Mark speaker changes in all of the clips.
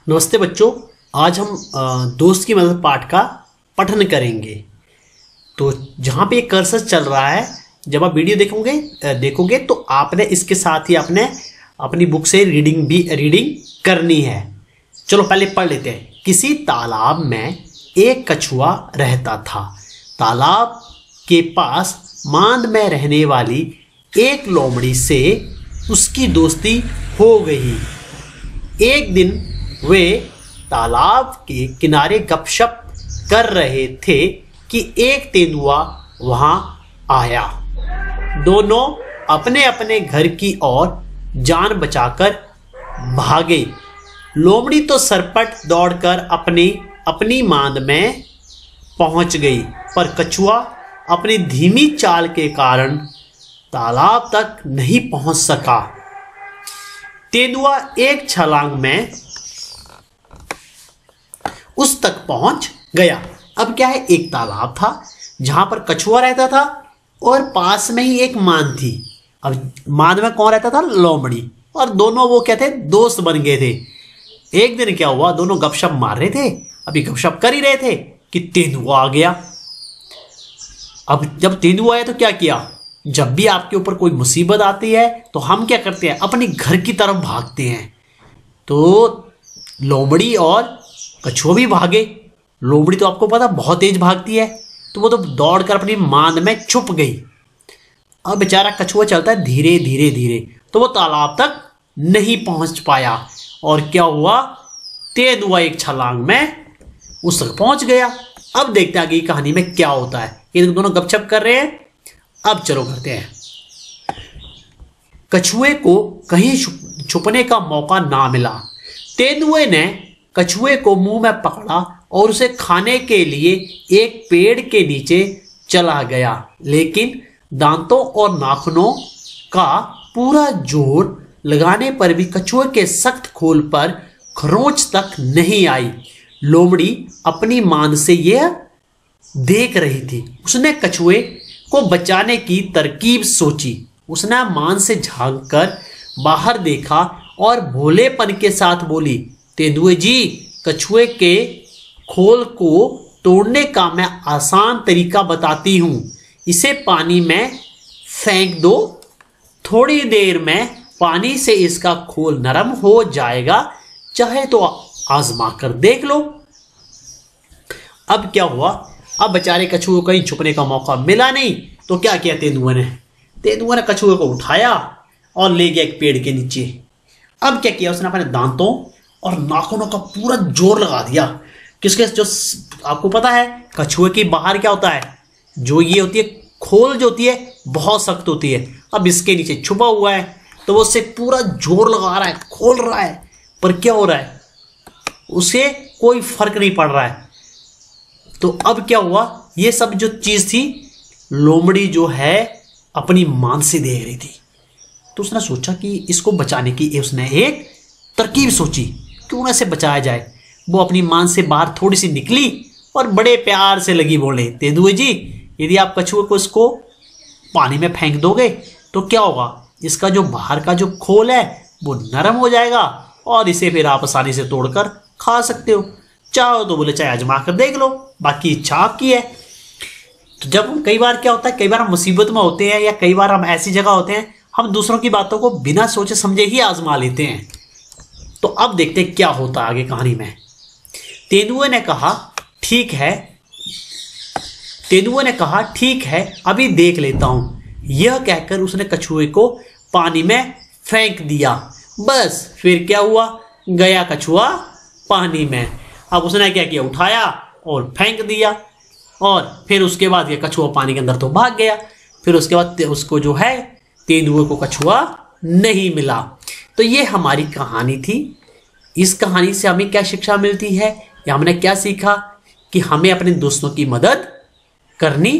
Speaker 1: नमस्ते बच्चों, आज हम दोस्त की मदद पाठ का पठन करेंगे। तो जहाँ पे कर्सर चल रहा है, जब आप वीडियो देखोगे तो आपने इसके साथ ही आपने अपनी बुक से रीडिंग करनी है। चलो पहले पढ़ लेते हैं। किसी तालाब में एक कछुआ रहता था। तालाब के पास मांद में रहने वाली एक लोमड़ी से उसकी दोस्ती हो गई। एक दिन वे तालाब के किनारे गपशप कर रहे थे कि एक तेंदुआ वहां आया। दोनों अपने अपने घर की ओर जान बचाकर भागे। लोमड़ी तो सरपट दौड़कर अपनी मांद में पहुंच गई, पर कछुआ अपनी धीमी चाल के कारण तालाब तक नहीं पहुंच सका। तेंदुआ एक छलांग में उस तक पहुंच गया। अब क्या है, एक तालाब था जहां पर कछुआ रहता था और पास में ही एक मांद थी। अब मांद में कौन रहता था? लोमड़ी। और दोनों वो क्या थे, दोस्त बन गए थे। एक दिन क्या हुआ, दोनों गपशप मार रहे थे, अभी गपशप कर ही रहे थे कि तेंदुआ आ गया। अब जब तेंदुआ आया तो क्या किया, जब भी आपके ऊपर कोई मुसीबत आती है तो हम क्या करते हैं, अपने घर की तरफ भागते हैं। तो लोमड़ी और कछुआ भी भागे। लोमड़ी तो आपको पता बहुत तेज भागती है, तो वो तो दौड़कर अपनी मांद में छुप गई। अब बेचारा कछुआ चलता है धीरे धीरे धीरे, तो वो तालाब तक नहीं पहुंच पाया। और क्या हुआ, तेंदुआ एक छलांग में उस तक पहुंच गया। अब देखते हैं आगे की कहानी में क्या होता है। ये दोनों गपशप कर रहे हैं। अब चलो करते हैं। कछुए को कहीं छुपने का मौका ना मिला। तेंदुए ने कछुए को मुंह में पकड़ा और उसे खाने के लिए एक पेड़ के नीचे चला गया, लेकिन दांतों और नाखूनों का पूरा जोर लगाने पर भी कछुए के सख्त खोल पर खरोंच तक नहीं आई। लोमड़ी अपनी मांद से यह देख रही थी। उसने कछुए को बचाने की तरकीब सोची। उसने मांद से झांककर बाहर देखा और भोलेपन के साथ बोली, तेंदुए जी, कछुए के खोल को तोड़ने का मैं आसान तरीका बताती हूं। इसे पानी में फेंक दो, थोड़ी देर में पानी से इसका खोल नरम हो जाएगा, चाहे तो आजमा कर देख लो। अब क्या हुआ, अब बेचारे कछुए को कहीं छुपने का मौका मिला नहीं, तो क्या किया तेंदुए ने कछुए को उठाया और ले गया एक पेड़ के नीचे। अब क्या किया, उसने अपने दांतों और नाखूनों का पूरा जोर लगा दिया। किसके, जो आपको पता है कछुए की बाहर क्या होता है, जो ये होती है खोल, जो होती है बहुत सख्त होती है। अब इसके नीचे छुपा हुआ है, तो वो उससे पूरा जोर लगा रहा है, खोल रहा है, पर क्या हो रहा है, उसे कोई फर्क नहीं पड़ रहा है। तो अब क्या हुआ, ये सब जो चीज थी लोमड़ी जो है अपनी मांद से देख रही थी। तो उसने सोचा कि इसको बचाने की उसने एक तरकीब सोची, क्यों ना इसे बचाया जाए। वो अपनी मांद से बाहर थोड़ी सी निकली और बड़े प्यार से लगी बोले, तेंदुए जी, यदि आप कछुए को इसको पानी में फेंक दोगे तो क्या होगा, इसका जो बाहर का जो खोल है वो नरम हो जाएगा और इसे फिर आप आसानी से तोड़कर खा सकते हो। चाहो तो बोले चाहे आजमा कर देख लो, बाकी इच्छा आपकी है। तो जब कई बार क्या होता है, कई बार हम मुसीबत में होते हैं या कई बार हम ऐसी जगह होते हैं, हम दूसरों की बातों को बिना सोचे समझे ही आजमा लेते हैं। तो अब देखते हैं क्या होता है आगे कहानी में। तेंदुए ने कहा ठीक है, अभी देख लेता हूं। यह कहकर उसने कछुए को पानी में फेंक दिया। बस फिर क्या हुआ, गया कछुआ पानी में। अब उसने क्या किया, उठाया और फेंक दिया, और फिर उसके बाद ये कछुआ पानी के अंदर तो भाग गया। फिर उसके बाद उसको जो है तेंदुए को कछुआ नहीं मिला। तो ये हमारी कहानी थी। इस कहानी से हमें क्या शिक्षा मिलती है, या हमने क्या सीखा कि हमें अपने दोस्तों की मदद करनी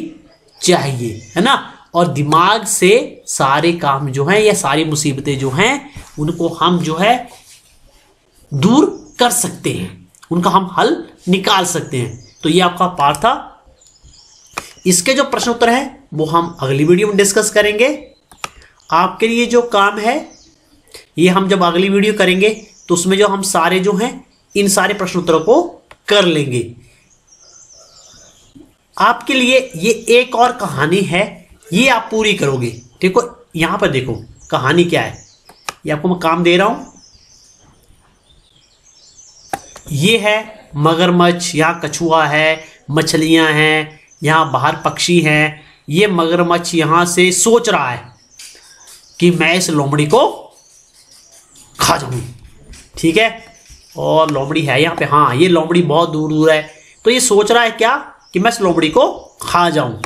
Speaker 1: चाहिए, है ना। और दिमाग से सारे काम जो हैं या सारी मुसीबतें जो हैं उनको हम जो है दूर कर सकते हैं, उनका हम हल निकाल सकते हैं। तो ये आपका पाठ था। इसके जो प्रश्न उत्तर है वो हम अगली वीडियो में डिस्कस करेंगे। आपके लिए जो काम है ये हम जब अगली वीडियो करेंगे तो उसमें जो हम सारे जो हैं इन सारे प्रश्न उत्तरों को कर लेंगे। आपके लिए ये एक और कहानी है, ये आप पूरी करोगे। देखो यहां पर देखो कहानी क्या है, ये आपको मैं काम दे रहा हूं। ये है मगरमच्छ, यहां कछुआ है, मछलियां हैं, यहां बाहर पक्षी हैं। ये मगरमच्छ यहां से सोच रहा है कि मैं इस लोमड़ी को खा जाऊं, ठीक है। और लोमड़ी है यहां पे, हाँ ये लोमड़ी बहुत दूर दूर है, तो ये सोच रहा है क्या कि मैं इस लोमड़ी को खा जाऊं।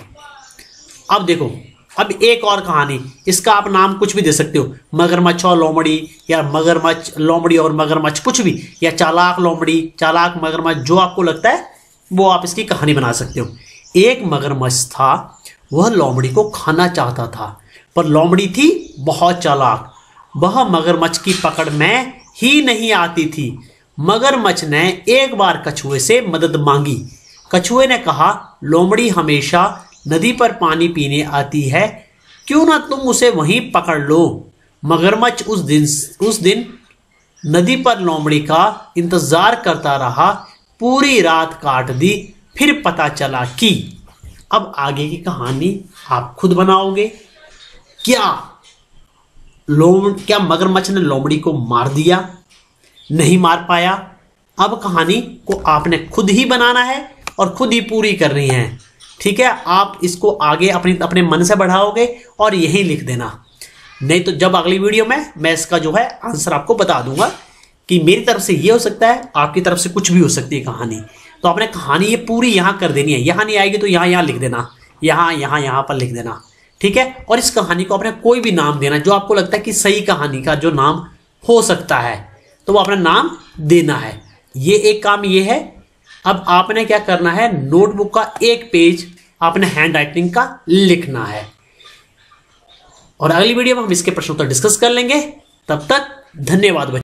Speaker 1: अब देखो, अब एक और कहानी, इसका आप नाम कुछ भी दे सकते हो, मगरमच्छ और लोमड़ी, या मगरमच्छ लोमड़ी और मगरमच्छ, कुछ भी, या चालाक लोमड़ी चालाक मगरमच्छ, जो आपको लगता है वो आप इसकी कहानी बना सकते हो। एक मगरमच्छ था, वह लोमड़ी को खाना चाहता था, पर लोमड़ी थी बहुत चालाक, वह मगरमच्छ की पकड़ में ही नहीं आती थी। मगरमच्छ ने एक बार कछुए से मदद मांगी। कछुए ने कहा, लोमड़ी हमेशा नदी पर पानी पीने आती है, क्यों ना तुम उसे वहीं पकड़ लो। मगरमच्छ उस दिन नदी पर लोमड़ी का इंतजार करता रहा, पूरी रात काट दी, फिर पता चला कि, अब आगे की कहानी आप खुद बनाओगे। क्या मगरमच्छ ने लोमड़ी को मार दिया? नहीं मार पाया। अब कहानी को आपने खुद ही बनाना है और खुद ही पूरी करनी है, ठीक है। आप इसको आगे अपने मन से बढ़ाओगे और यही लिख देना, नहीं तो जब अगली वीडियो में मैं इसका जो है आंसर आपको बता दूंगा कि मेरी तरफ से ये हो सकता है, आपकी तरफ से कुछ भी हो सकती है कहानी। तो आपने कहानी ये पूरी यहां कर देनी है, यहां नहीं आएगी तो यहां लिख देना, यहां पर लिख देना, ठीक है। और इस कहानी को आपने कोई भी नाम देना जो आपको लगता है कि सही कहानी का जो नाम हो सकता है, तो वो अपना नाम देना है। ये एक काम ये है। अब आपने क्या करना है, नोटबुक का एक पेज आपने हैंड राइटिंग का लिखना है, और अगली वीडियो में हम इसके प्रश्न उत्तर डिस्कस कर लेंगे। तब तक धन्यवाद बच्चों।